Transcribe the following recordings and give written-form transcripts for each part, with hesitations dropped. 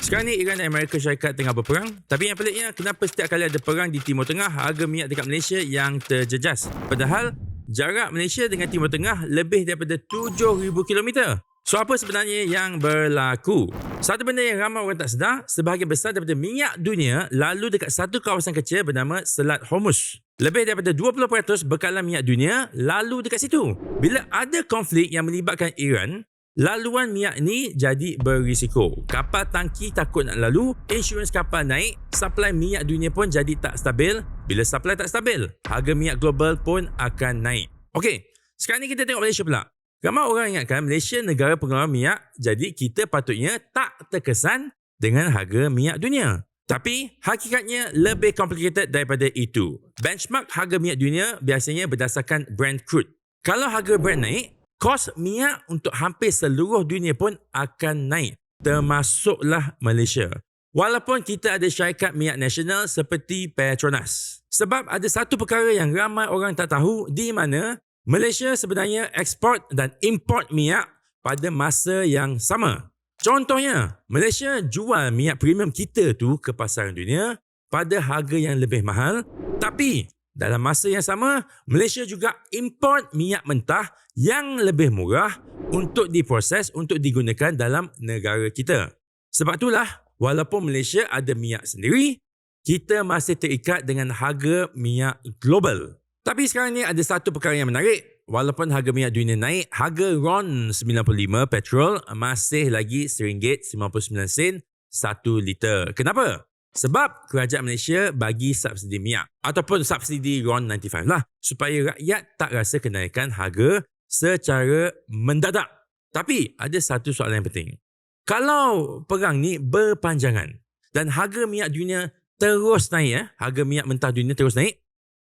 Sekarang ni Iran dan Amerika Syarikat tengah berperang. Tapi yang peliknya, kenapa setiap kali ada perang di Timur Tengah, harga minyak dekat Malaysia yang terjejas? Padahal jarak Malaysia dengan Timur Tengah lebih daripada 7,000 km. So apa sebenarnya yang berlaku? Satu benda yang ramai orang tak sedar, sebahagian besar daripada minyak dunia lalu dekat satu kawasan kecil bernama Selat Hormuz. Lebih daripada 20% bekalan minyak dunia lalu dekat situ. Bila ada konflik yang melibatkan Iran, laluan minyak ni jadi berisiko. Kapal tangki takut nak lalu, insurans kapal naik, supply minyak dunia pun jadi tak stabil. Bila supply tak stabil, harga minyak global pun akan naik. Okey, sekarang ni kita tengok Malaysia pula. Ramai orang ingatkan Malaysia negara pengeluaran minyak, jadi kita patutnya tak terkesan dengan harga minyak dunia. Tapi hakikatnya lebih complicated daripada itu. Benchmark harga minyak dunia biasanya berdasarkan Brent crude. Kalau harga Brent naik, kos minyak untuk hampir seluruh dunia pun akan naik, termasuklah Malaysia. Walaupun kita ada syarikat minyak nasional seperti Petronas. Sebab ada satu perkara yang ramai orang tak tahu, di mana Malaysia sebenarnya ekspor dan import minyak pada masa yang sama. Contohnya, Malaysia jual minyak premium kita tu ke pasaran dunia pada harga yang lebih mahal, tapi dalam masa yang sama, Malaysia juga import minyak mentah yang lebih murah untuk diproses untuk digunakan dalam negara kita. Sebab itulah, walaupun Malaysia ada minyak sendiri, kita masih terikat dengan harga minyak global. Tapi sekarang ni ada satu perkara yang menarik. Walaupun harga minyak dunia naik, harga RON 95 petrol masih lagi RM1.99 1 liter. Kenapa? Sebab kerajaan Malaysia bagi subsidi minyak ataupun subsidi RON 95 lah, supaya rakyat tak rasa kenaikan harga secara mendadak. Tapi ada satu soalan yang penting. Kalau perang ni berpanjangan dan harga minyak dunia terus naik, harga minyak mentah dunia terus naik,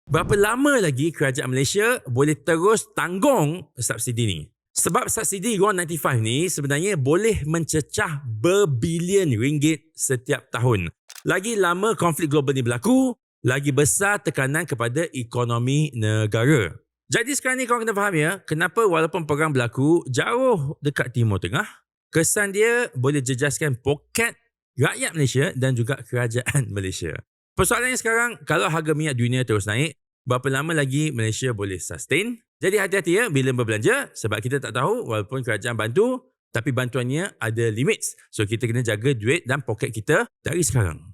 berapa lama lagi kerajaan Malaysia boleh terus tanggung subsidi ni? Sebab subsidi RON 95 ni sebenarnya boleh mencecah berbilion ringgit setiap tahun. Lagi lama konflik global ni berlaku, lagi besar tekanan kepada ekonomi negara. Jadi sekarang ni korang kena faham ya, kenapa walaupun perang berlaku jauh dekat Timur Tengah, kesan dia boleh jejaskan poket rakyat Malaysia dan juga kerajaan Malaysia. Persoalannya sekarang, kalau harga minyak dunia terus naik, berapa lama lagi Malaysia boleh sustain? Jadi hati-hati ya bila berbelanja, sebab kita tak tahu walaupun kerajaan bantu, tapi bantuannya ada limits. So kita kena jaga duit dan poket kita dari sekarang.